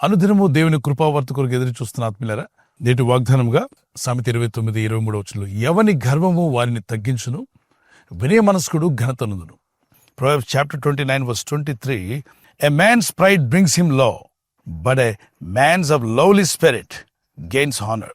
అనుదినము దేవుని కృపావర్త కొరకు ఎదురు చూస్తున్న ఆత్మీయులారా, నేటి వాగ్దానముగా సామెత 29:23 ఎవని గర్వము వారిని తగ్గించును, వినయ మనస్కుడు ఘనతనుదును. Proverbs chapter 29:23 A man's pride brings him low, but a man's of lowly spirit gains honor.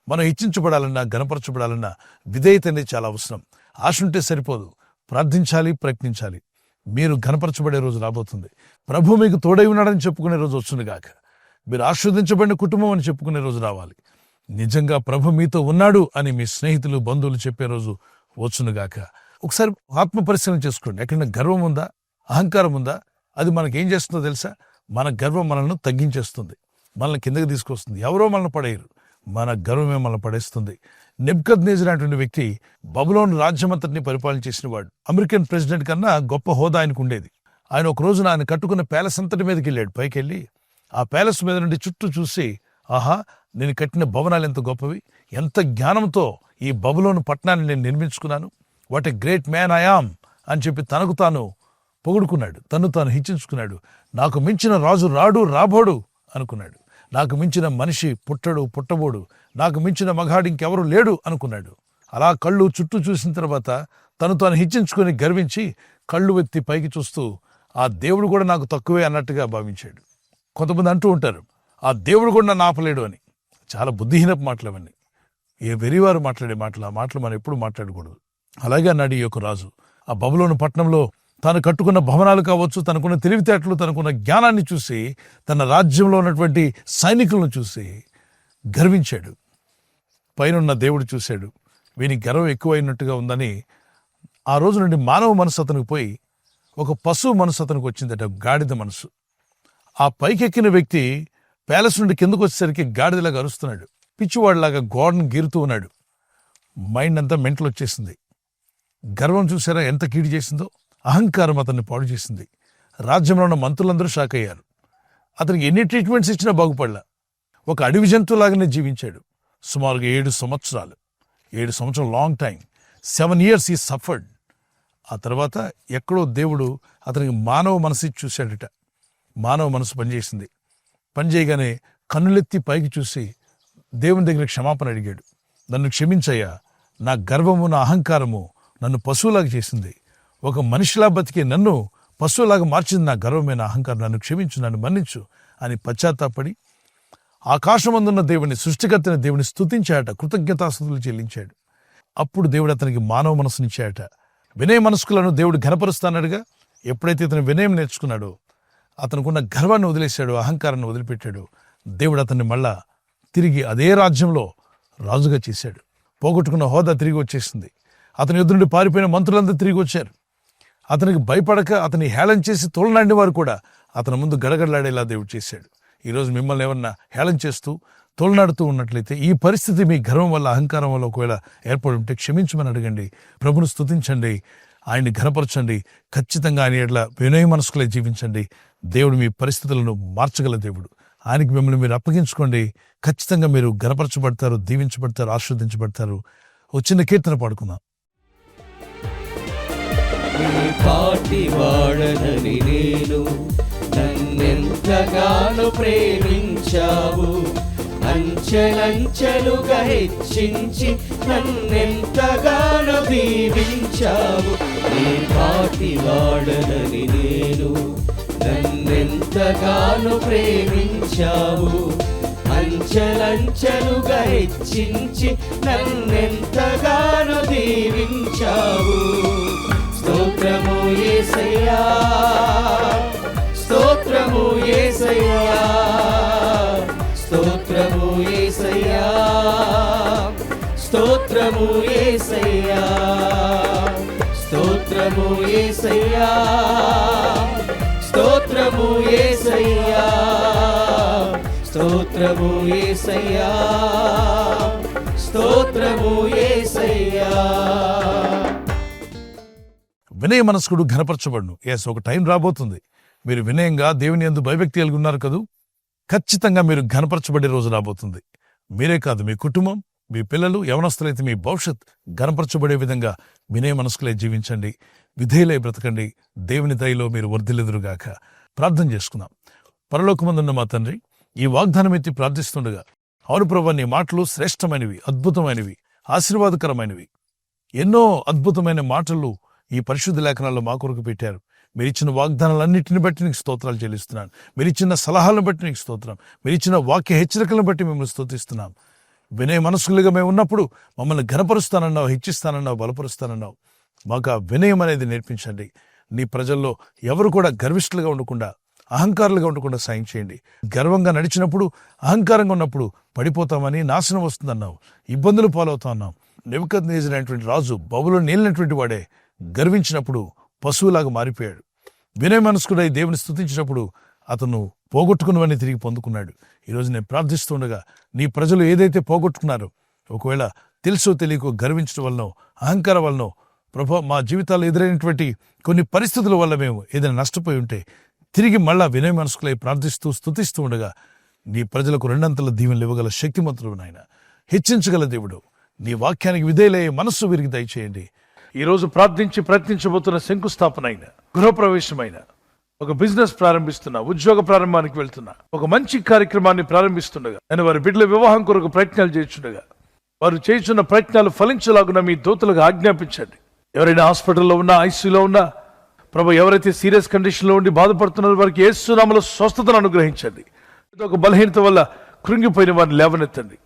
మనం హెచ్చించబడాలన్నా, గణపరచబడాలన్నా విధేయత అనేది చాలా అవసరం. ఆశ ఉంటే సరిపోదు, ప్రార్థించాలి, ప్రయత్నించాలి. మీరు గణపరచబడే రోజు రాబోతుంది. ప్రభు మీకు తోడై ఉన్నాడని చెప్పుకునే రోజు వస్తుంది గాక. మీరు ఆశీర్వదించబడిన కుటుంబం అని చెప్పుకునే రోజు రావాలి. నిజంగా ప్రభు మీతో ఉన్నాడు అని మీ స్నేహితులు, బంధువులు చెప్పే రోజు వచ్చును గాక. ఒకసారి ఆత్మ పరిశీలన చేసుకోండి. ఎక్కడైనా గర్వం ఉందా, అహంకారం ఉందా? అది మనకి ఏం చేస్తుందో తెలుసా? మన గర్వం మనల్ని తగ్గించేస్తుంది, మనల్ని కిందకి తీసుకొస్తుంది. ఎవరో మనల్ని పడేయరు, మన గర్వమే మనల్ని పడేస్తుంది. నెబుకద్నెజర్ అనేటువంటి వ్యక్తి బబులోను రాజ్యమంతటిని పరిపాలన చేసిన వాడు. అమెరికన్ ప్రెసిడెంట్ కన్నా గొప్ప హోదా ఆయనకు ఉండేది. ఆయన ఒక రోజున ఆయన కట్టుకున్న ప్యాలెస్ అంతటి మీదకి వెళ్ళాడు. పైకి వెళ్ళి ఆ ప్యాలెస్ మీద నుండి చుట్టూ చూసి, ఆహా, నేను కట్టిన భవనాలు ఎంత గొప్పవి, ఎంత జ్ఞానంతో ఈ బబులోను పట్టణాన్ని నేను నిర్మించుకున్నాను, what a great man I am అని చెప్పి తనకు తాను పొగుడుకున్నాడు, తను తాను హెచ్చించుకున్నాడు. నాకు మించిన రాజు రాడు, రాబోడు అనుకున్నాడు. నాకు మించిన మనిషి పుట్టడు, పుట్టబోడు, నాకు మించిన మగాడు ఇంకెవరు లేడు అనుకున్నాడు. అలా కళ్ళు చుట్టూ చూసిన తర్వాత తను తాను హెచ్చించుకొని గర్వించి కళ్ళు ఎత్తి పైకి చూస్తూ ఆ దేవుడు కూడా నాకు తక్కువే అన్నట్టుగా భావించాడు. కొంతమంది అంటూ ఉంటారు, ఆ దేవుడు కూడా నన్ను ఆపలేడు అని. చాలా బుద్ధిహీనపు మాటలు అవన్నీ. ఏ వెరివారు మాట్లాడే మాటలు, ఆ మాటలు మనం ఎప్పుడు మాట్లాడకూడదు. అలాగే అన్నాడు ఈ యొక్క రాజు. ఆ బబులోను పట్టణంలో తాను కట్టుకున్న భవనాలు కావచ్చు, తనకున్న తెలివితేటలు, తనకున్న జ్ఞానాన్ని చూసి, తన రాజ్యంలో ఉన్నటువంటి సైనికులను చూసి గర్వించాడు. పైనున్న దేవుడు చూశాడు, వీని గర్వం ఎక్కువైనట్టుగా ఉందని ఆ రోజు నుండి మానవ మనసు అతనికి పోయి ఒక పశువు మనసు అతనికి వచ్చిందట, గాడిద మనసు. ఆ పైకెక్కిన వ్యక్తి ప్యాలెస్ నుండి కిందకు వచ్చేసరికి గాడిదలాగా అరుస్తున్నాడు, పిచ్చివాడిలాగా గోడను గీరుతూ ఉన్నాడు. మైండ్ అంతా మెంటల్ వచ్చేసింది. గర్వం చూసారా ఎంత కీడు చేసిందో? అహంకారం అతన్ని పాడు చేసింది. రాజ్యంలో ఉన్న మంత్రులందరూ షాక్ అయ్యారు. అతనికి ఎన్ని ట్రీట్మెంట్స్ ఇచ్చినా బాగుపడలా. ఒక అడవి జంతువులాగానే జీవించాడు. సుమారుగా 7 సంవత్సరం లాంగ్ టైం. 7 years ఈ సఫర్డ్. ఆ తర్వాత ఎక్కడో దేవుడు అతనికి మానవ మనసు చూశాడట. మానవ మనసు పనిచేసింది. పనిచేయగానే కన్నులెత్తి పైకి చూసి దేవుని దగ్గర క్షమాపణ అడిగాడు. నన్ను క్షమించయ్యా, నా గర్వము, నా అహంకారము నన్ను పశువులాగా చేసింది. ఒక మనిషిలా బతికి నన్ను పశువులాగా మార్చింది నా గర్వమైన అహంకారం. నన్ను క్షమించు, నన్ను మన్నించు అని పశ్చాత్తాపడి ఆకాశమందున్న దేవుని, సృష్టికర్తైన దేవుని స్తుతించాడట, కృతజ్ఞతాస్తుతులు చెల్లించాడు. అప్పుడు దేవుడు అతనికి మానవ మనసునిచ్చాడట. వినయ మనస్కులను దేవుడు ఘనపరుస్తానడుగా. ఎప్పుడైతే ఇతను వినయం నేర్చుకున్నాడో, అతనుకున్న గర్వాన్ని వదిలేశాడు, అహంకారాన్ని వదిలిపెట్టాడు, దేవుడు అతన్ని మళ్ళా తిరిగి అదే రాజ్యంలో రాజుగా చేశాడు. పోగొట్టుకున్న హోదా తిరిగి వచ్చేసింది. అతని ఎదురు నుండి పారిపోయిన మంత్రులందరూ తిరిగి వచ్చారు. అతనికి భయపడక అతని హేళన చేసి తోలనాడిన వారు కూడా అతని ముందు గడగడలాడేలా దేవుడు చేశాడు. ఈరోజు మిమ్మల్ని ఏమన్నా హేళన చేస్తూ తోలనాడుతూ ఉన్నట్లయితే, ఈ పరిస్థితి మీ గర్వం వల్ల, అహంకారం వల్ల ఒకవేళ ఏర్పడి ఉంటే క్షమించమని అడగండి. ప్రభును స్తుతించండి, ఆయన్ని ఘనపరచండి. ఖచ్చితంగా ఆయన ఎడల వినయ మనస్కులే జీవించండి. దేవుడు మీ పరిస్థితులను మార్చగల దేవుడు. ఆయనకి మిమ్మల్ని మీరు అప్పగించుకోండి. ఖచ్చితంగా మీరు ఘనపరచబడతారు, దీవించబడతారు, ఆశీర్వదించబడతారు. ఒక చిన్న కీర్తన పాడుకుందాం. పాటి వాడనని నేను, నన్నెంతగానో ప్రేమించావు, అంచెలంచెలుగా హెచ్చించి నన్నెంతగానో దీవించావు. నీ పాటి వాడనని నేను, నన్నెంతగానో ప్రేమించావు, అంచెలంచెలుగా హెచ్చించి నన్నెంతగానో దీవించావు. స్తోత్రము యేసయ్యా, స్తోత్రము యేసయ్యా, స్తోత్రము యేసయ్యా, స్తోత్రము యేసయ్యా, స్తోత్రము యేసయ్యా, స్తోత్రము యేసయ్యా, స్తోత్రము యేసయ్యా, స్తోత్రము యేసయ్యా. వినయ మనస్కుడు ఘనపరచబడును. ఒక టైం రాబోతుంది, మీరు వినయంగా దేవుని యందు భయభక్తి కలిగి ఉన్నారు కదూ, ఖచ్చితంగా మీరు ఘనపరచబడే రోజు రాబోతుంది. మీరే కాదు, మీ కుటుంబం, మీ పిల్లలు, యవనస్తులైతే మీ భవిష్యత్ ఘనపరచబడే విధంగా వినయ మనస్కులై జీవించండి, విధేయులై బ్రతకండి. దేవుని దయలో మీరు వర్ధిల్లెదురుగాక. ప్రార్థన చేసుకుందాం. పరలోకమందున్న మా తండ్రి, ఈ వాగ్దానం ఎత్తి ప్రార్థిస్తుండగా, అవును ప్రభువా, నీ మాటలు శ్రేష్టమైనవి, అద్భుతమైనవి, ఆశీర్వాదకరమైనవి. ఎన్నో అద్భుతమైన మాటలు ఈ పరిశుద్ధ లేఖనాల్లో మా కొరకు పెట్టారు. మీరిచ్చిన వాగ్దానాలన్నింటిని బట్టి నీకు స్తోత్రాలు చెల్లిస్తున్నాను. మీరిచ్చిన సలహాలను బట్టి నీకు స్తోత్రం. మీరిచ్చిన వాక్య హెచ్చరికలను బట్టి మిమ్మల్ని స్తుతిస్తున్నాం. వినయ మనస్కులుగా మేము ఉన్నప్పుడు మమ్మల్ని ఘనపరుస్తానన్నావు, హెచ్చిస్తానన్నావు, బలపరుస్తానన్నావు. మాకు ఆ వినయం అనేది నేర్పించండి. నీ ప్రజల్లో ఎవరు కూడా గర్విష్ఠులుగా ఉండకుండా, అహంకారులుగా ఉండకుండా సాయం చేయండి. గర్వంగా నడిచినప్పుడు, అహంకారంగా ఉన్నప్పుడు పడిపోతామని, నాశనం వస్తుందన్నావు, ఇబ్బందులు పాలవుతా అన్నావు. నెబుకద్నెజరు రాజు బబులో నేలినటువంటి వాడే గర్వించినప్పుడు పశువులాగా మారిపోయాడు. వినయ మనస్కుడై దేవుని స్తుతించినప్పుడు అతను పోగొట్టుకున్నవన్నీ తిరిగి పొందుకున్నాడు. ఈరోజు నేను ప్రార్థిస్తుండగా నీ ప్రజలు ఏదైతే పోగొట్టుకున్నారో, ఒకవేళ తెలుసో తెలియకో గర్వించడం వలనో, అహంకారం వలనో, ప్రభా, మా జీవితాల్లో ఎదురైనటువంటి కొన్ని పరిస్థితుల వల్ల మేము ఏదైనా నష్టపోయి ఉంటే తిరిగి మళ్ళా వినయ మనస్కులై ప్రార్థిస్తూ స్తుతిస్తూ ఉండగా నీ ప్రజలకు రెండంతల దీవెనలు ఇవ్వగల శక్తిమంతుడు నాయన, హెచ్చించగల దేవుడు, నీ వాక్యానికి విధేయులయ్యే మనస్సు వీరికి దయచేయండి. ఈరోజు ప్రార్థించి ప్రయత్నించబోతున్న శంకుస్థాపన అయిన, గృహప్రవేశమైన, ఒక బిజినెస్ ప్రారంభిస్తున్నా, ఉద్యోగ ప్రారంభానికి వెళ్తున్నా, ఒక మంచి కార్యక్రమాన్ని ప్రారంభిస్తుండగా, నేను వారి బిడ్డల వివాహం కొరకు ప్రయత్నాలు చేస్తుండగా, వారు చేస్తున్న ప్రయత్నాలు ఫలించలాగున మీ దూతలకు ఆజ్ఞాపించండి. ఎవరైనా హాస్పిటల్లో ఉన్నా, ఐసీయూలో ఉన్నా, ప్రభు, ఎవరైతే సీరియస్ కండిషన్లో ఉండి బాధపడుతున్నారో వారికి యేసు నామములో స్వస్థతను అనుగ్రహించండి. ఒక బలహీనత వల్ల కృంగిపోయిన వారిని లేవనెత్తండి.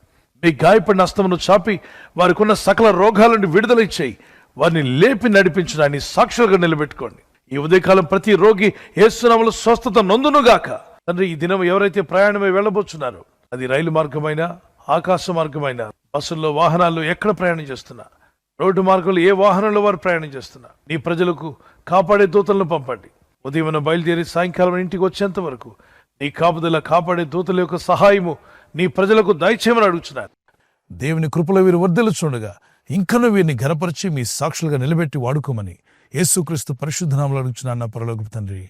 మీ గాయపడిన హస్తమును చాపి వారికి ఉన్న సకల రోగాల నుండి విడుదల ఇచ్చేయి. వారిని లేపి నడిపించడాన్ని సాక్షులుగా నిలబెట్టుకోండి. ఈ ఉదయకాలం ప్రతి రోగి యేసు నామములో స్వస్థత నొందునుగాక. తండ్రి, ఈ దినం ఎవరైతే ప్రయాణమై వెళ్ళబోతున్నారో, అది రైలు మార్గమైనా, ఆకాశ మార్గమైనా, బస్సుల్లో, వాహనాల్లో ఎక్కడ ప్రయాణం చేస్తున్నా, రోడ్డు మార్గంలో ఏ వాహనంలో వారు ప్రయాణం చేస్తున్నా, నీ ప్రజలకు కాపాడే దూతలను పంపండి. ఉదయం బయలుదేరి సాయంకాలం ఇంటికి వచ్చేంత వరకు నీ కాపుదల, కాపాడే దూతల యొక్క సహాయము నీ ప్రజలకు దయచేయమని అడుగుతున్నారు. దేవుని కృపలో వీరు వర్ధిల్లుచుండగా ఇంకనూ వీరిని ఘనపరిచి మీ సాక్షులుగా నిలబెట్టి వాడుకోమని యేసుక్రీస్తు పరిశుద్ధ నామములో అడుగుచున్నాను పరలోకపు తండ్రి.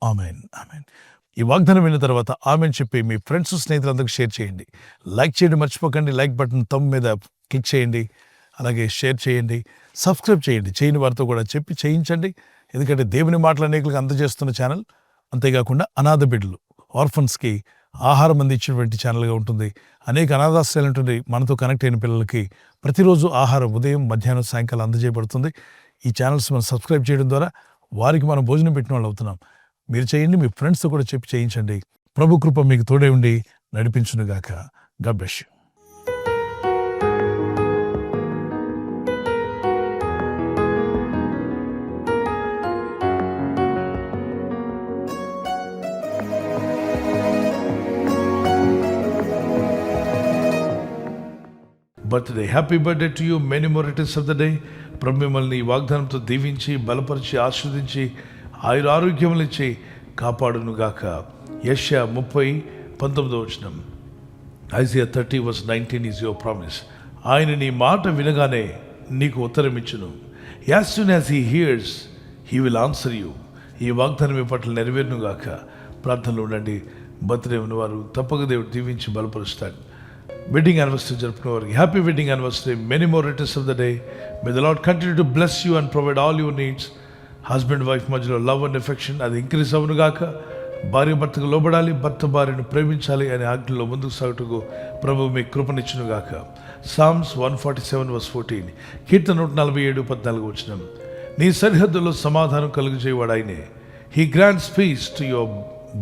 Amen, amen. ఈ వాగ్దానం విన్న తర్వాత ఆమెన్ చెప్పి మీ ఫ్రెండ్స్, స్నేహితులందరికీ షేర్ చేయండి. లైక్ చేయడం మర్చిపోకండి. లైక్ బటన్ తమ్ మీద క్లిక్ చేయండి. అలాగే షేర్ చేయండి, సబ్స్క్రైబ్ చేయండి. చేయని వారితో కూడా చెప్పి చేయించండి. ఎందుకంటే దేవుని మాటలు అనేకులకు అందజేస్తున్న ఛానల్. అంతేకాకుండా అనాథ బిడ్డలు, ఆర్ఫన్స్కి ఆహారం అందించినటువంటి ఛానల్గా ఉంటుంది. అనేక అనాథాశ్రయాలు ఉంటుంది. మనతో కనెక్ట్ అయిన పిల్లలకి ప్రతిరోజు ఆహారం ఉదయం, మధ్యాహ్నం, సాయంకాలం అందజేయబడుతుంది. ఈ ఛానల్స్ మనం సబ్స్క్రైబ్ చేయడం ద్వారా వారికి మనం భోజనం పెట్టిన వాళ్ళు అవుతున్నాం. మీరు చేయండి, మీ ఫ్రెండ్స్తో కూడా చెప్పి చేయించండి. ప్రభు కృప మీకు తోడే ఉండి నడిపించునుగాక. God bless you. Birthday, happy birthday to you, many more returns of the day. ప్రభు మిమ్మల్ని ఈ వాగ్దానంతో దీవించి, బలపరిచి, ఆస్వాదించి, ఆరోగ్యములు ఇచ్చి కాపాడునుగాక. యెషయా 30:19 ఐజియా 30:19 ఈజ్ యువర్ ప్రామిస్. ఆయన నీ మాట వినగానే నీకు ఉత్తరం ఇచ్చును. As soon as he here's he will answer you. ఈ వాగ్దానం మీ పట్ల నెరవేరునుగాక. ప్రార్థనలో ఉండండి. బర్త్డే ఉన్నవారు తప్పక దేవుడు దీవించి బలపరుస్తాడు. వెడ్డింగ్ యానివర్సరీ జరుపుకునే వారికి happy wedding anniversary, many more returns of the day. May the lord continue to bless you and provide all your needs. Husband wife మధ్యలో లవ్ అండ్ ఎఫెక్షన్ అది ఇంక్రీజ్ అవునుగాక. భార్య భర్తకు లోబడాలి, భర్త భార్యను ప్రేమించాలి అనే ఆజ్ఞలో ముందుకు సాగుటకు ప్రభు మీకు కృపనిచ్చునుగాక. Psalms 147:14, కీర్తన 147:14. నీ సరిహద్దులో సమాధానం కలుగజేయవాడు ఆయనే. He grants peace to your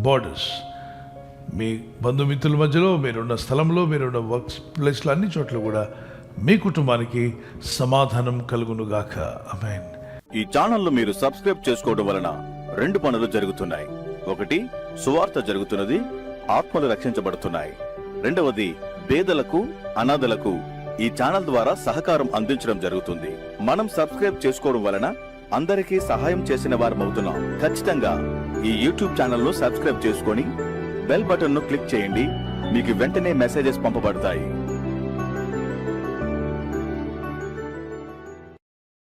borders. మీ బంధుమిత్రుల మధ్యలో, మీరున్న స్థలంలో, మీరున్న వర్క్ ప్లేస్లో, అన్ని చోట్ల కూడా మీ కుటుంబానికి సమాధానం కలుగునుగాక. ఆమేన్. ఈ ఛానల్ను మీరు సబ్స్క్రైబ్ చేసుకోవడం వలన 2 పనులు జరుగుతున్నాయి. ఒకటి, సువార్త జరుగుతున్నది, ఆత్మలు రక్షించబడుతున్నాయి. రెండవది, పేదలకు, అనాథలకు ఈ ఛానల్ ద్వారా సహకారం అందించడం జరుగుతుంది. మనం సబ్స్క్రైబ్ చేసుకోవడం వలన అందరికీ సహాయం చేసిన వారమవుతున్నాం. ఖచ్చితంగా ఈ యూట్యూబ్ ఛానల్ను సబ్స్క్రైబ్ చేసుకొని బెల్ బటన్ను క్లిక్ చేయండి. మీకు వెంటనే మెసేజెస్ పంపబడతాయి.